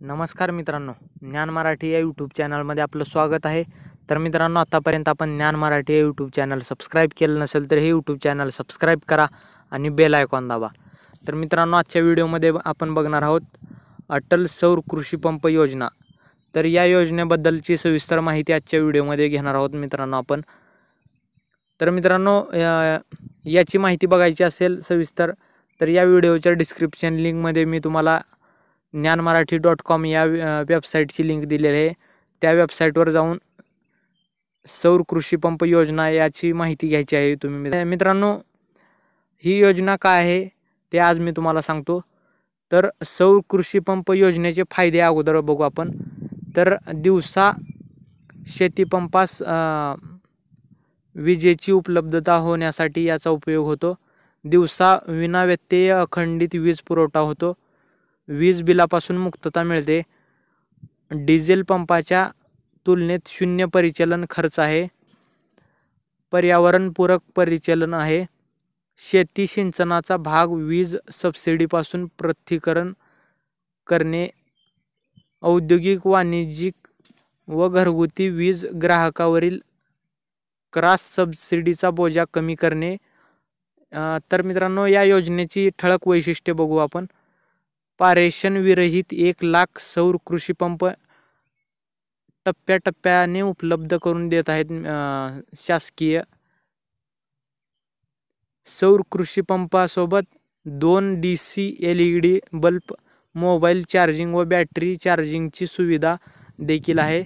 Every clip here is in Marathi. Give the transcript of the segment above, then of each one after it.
नमस्कार मित्रांनो, ज्ञान मराठी या यूट्यूब चॅनलमध्ये आपलं स्वागत आहे. तर मित्रांनो, आतापर्यंत आपण ज्ञान मराठी या यूट्यूब चॅनल सबस्क्राईब केलं नसेल तर हे यूट्यूब चॅनल सबस्क्राईब करा आणि बेल आयकॉन दाबा. तर मित्रांनो, आजच्या व्हिडिओमध्ये आपण बघणार आहोत अटल सौर कृषी पंप योजना. तर या योजनेबद्दलची सविस्तर माहिती आजच्या व्हिडिओमध्ये घेणार आहोत मित्रांनो आपण. तर मित्रांनो, याची माहिती बघायची असेल सविस्तर तर या व्हिडिओच्या डिस्क्रिप्शन लिंकमध्ये मी तुम्हाला ज्ञानमराठी.com या वेबसाईटची लिंक दिलेली आहे. त्या वेबसाईटवर जाऊन सौर कृषी पंप योजना याची माहिती घ्यायची आहे तुम्ही. मित्रांनो, ही योजना काय आहे ते आज मी तुम्हाला सांगतो. तर सौर कृषी पंप योजनेचे फायदे अगोदर बघू आपण. तर दिवसा शेतीपंपास विजेची उपलब्धता होण्यासाठी याचा उपयोग होतो. दिवसा विनाव्यत्यय अखंडित वीज पुरवठा होतो. वीज बिलापासून मुक्तता मिळते. डिझेल पंपाच्या तुलनेत शून्य परिचालन खर्च आहे. पर्यावरणपूरक परिचालन आहे. शेती सिंचनाचा भाग वीज सबसिडीपासून पृथक्करण करणे. औद्योगिक, वाणिज्यिक व घरगुती वीज ग्राहकावरील क्रॉस सबसिडीचा बोजा कमी करणे. तर मित्रांनो, या योजनेची ठळक वैशिष्ट्ये बघू आपण. पारेषण विरहित 1,00,000 सौर कृषी पंप टप्प्याटप्प्याने उपलब्ध करून देत आहेत शासकीय. सौर कृषी पंपासोबत 2 DC LED bulb, mobile charging व बॅटरी चार्जिंगची सुविधा देखील आहे.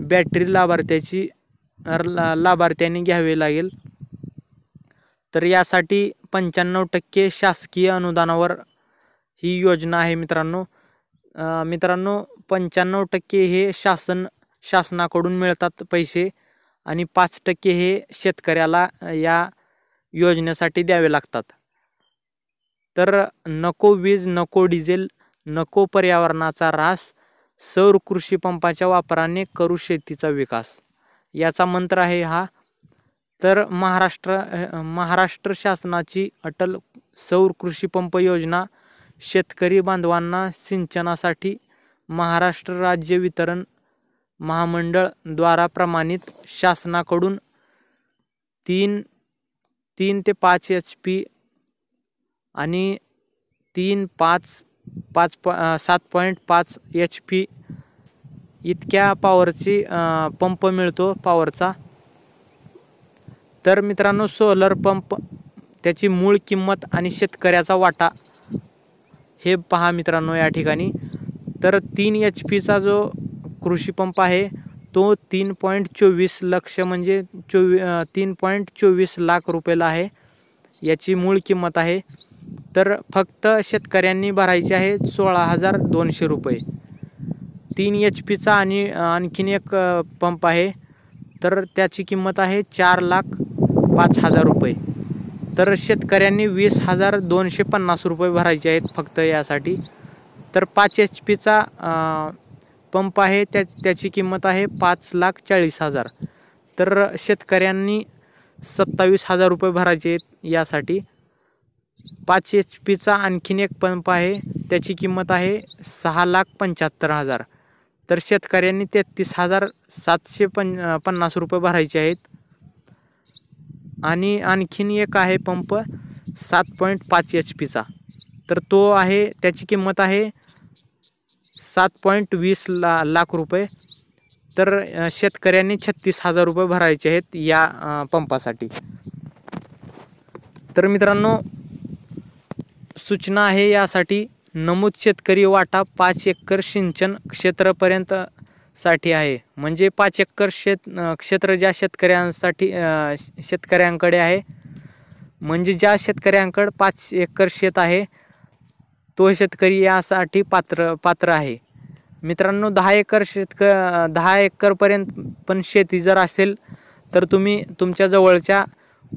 बॅटरी लाभार्थ्यांनी घ्यावे लागेल. तर यासाठी 95% शासकीय अनुदानावर ही योजना आहे मित्रांनो. 95% हे शासनाकडून मिळतात पैसे आणि 5% हे शेतकऱ्याला या योजनेसाठी द्यावे लागतात. तर नको वीज, नको डिझेल, नको पर्यावरणाचा ऱ्हास, सौर कृषी पंपाच्या वापराने करू शेतीचा विकास, याचा मंत्र आहे हा. तर महाराष्ट्र शासनाची अटल सौर कृषी पंप योजना शेतकरी बांधवांना सिंचनासाठी महाराष्ट्र राज्य वितरण महामंडळ द्वारा प्रमाणित शासनाकडून 3 ते 5 HP आणि 7.5 HP इतक्या पॉवरची पंप मिळतो पॉवरचा. तर मित्रांनो, सोलर पंप त्याची मूळ किंमत आणि शेतकऱ्याचा वाटा हे पहा मित्रांनो या ठिकाणी. तर 3 HP जो कृषी पंप आहे तो 3.24 लक्ष म्हणजे 3.24 लाख रुपयाला आहे. याची मूळ किंमत आहे. तर फक्त शेतकऱ्यांनी भरायचे आहे 16,200 रुपये. 3 HP आणि आणखीन एक पंप आहे तर त्याची किंमत आहे 4,05,000 रुपये. तर शेतकऱ्यांनी 20,250 रुपये भरायचे आहेत फक्त यासाठी. तर 5 HP पंप आहे त्याची किंमत आहे 5,40,000. तर शेतकऱ्यांनी 27,000 रुपये भरायचे आहेत यासाठी. 5 HP आणखीन एक पंप आहे त्याची किंमत आहे 6,75,000. तर शेतकऱ्यांनी 33,750 रुपये भरायचे आहेत. आणि आणखीन एक आहे पंप 7.5 HP तर तो आहे त्याची किंमत आहे 7.20 लाख रुपये. तर शेतकऱ्यांनी 36,000 रुपये भरायचे आहेत या पंपासाठी. तर मित्रांनो, सूचना आहे यासाठी. नमूद शेतकरी वाटा 5 एकर सिंचन क्षेत्रापर्यंत साठी आहे. म्हणजे 5 एकर क्षेत्र ज्या शेतकऱ्यांकडे आहे, म्हणजे ज्या शेतकऱ्यांकडे 5 एकर शेत आहे तो शेतकरी यासाठी पात्र आहे. मित्रांनो, 10 एकरपर्यंत पण शेती जर असेल तर तुम्ही तुमच्या जवळच्या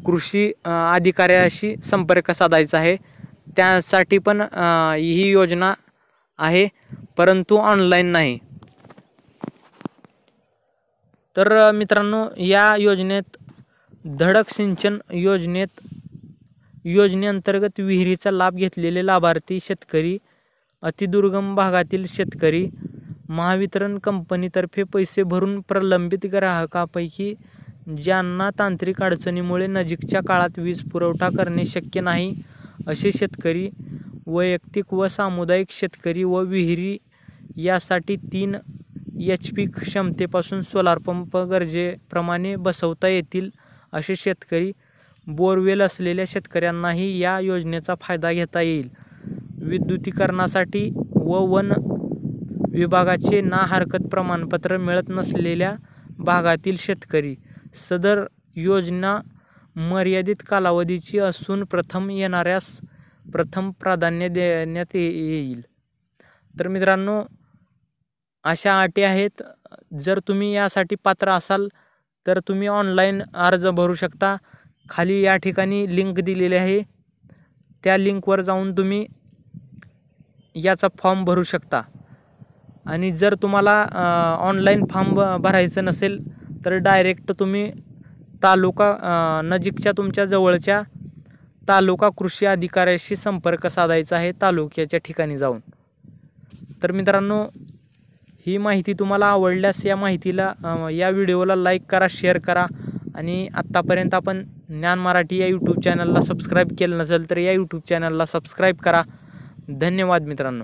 कृषी अधिकाऱ्याशी संपर्क साधायचा आहे. त्यासाठी पण ही योजना आहे, परंतु ऑनलाईन नाही. तर मित्रांनो, या योजनेत धडक सिंचन योजनेअंतर्गत विहिरीचा लाभ घेतलेले लाभार्थी शेतकरी अतिदुर्गम भागातील शेतकरी महावितरण कंपनीतर्फे पैसे भरून प्रलंबित ग्राहकांपैकी ज्यांना तांत्रिक अडचणीमुळे नजीकच्या काळात वीज पुरवठा करणे शक्य नाही असे शेतकरी, वैयक्तिक व सामुदायिक शेतकरी व विहिरी यासाठी 3 HP क्षमतेपासून सोलार पंप गरजेप्रमाणे बसवता येतील असे शेतकरी, बोरवेल असलेल्या शेतकऱ्यांनाही या योजनेचा फायदा घेता येईल. विद्युतीकरणासाठी व वन विभागाचे ना हरकत प्रमाणपत्र मिळत नसलेल्या भागातील शेतकरी, सदर योजना मर्यादित कालावधीची असून प्रथम येणाऱ्यास प्रथम प्राधान्य देण्यात येईल. तर मित्रांनो, अशा अटी आहेत. जर तुम्ही यासाठी पात्र असाल तर तुम्ही ऑनलाईन अर्ज भरू शकता. खाली या ठिकाणी लिंक दिलेली आहे, त्या लिंकवर जाऊन तुम्ही याचा फॉर्म भरू शकता. आणि जर तुम्हाला ऑनलाईन फॉर्म भरायचं नसेल तर डायरेक्ट तुम्ही नजीकच्या तुमच्या जवळच्या तालुका कृषी अधिकाऱ्याशी संपर्क साधायचा आहे तालुक्याच्या ठिकाणी जाऊन. तर मित्रांनो, ही माहिती तुम्हाला आवडल्यास या व्हिडिओला लाईक करा, शेअर करा. आणि आत्तापर्यंत आपण ज्ञान मराठी या यूट्यूब चॅनलला सबस्क्राईब केलं नसेल तर या यूट्यूब चॅनलला सबस्क्राईब करा. धन्यवाद मित्रांनो.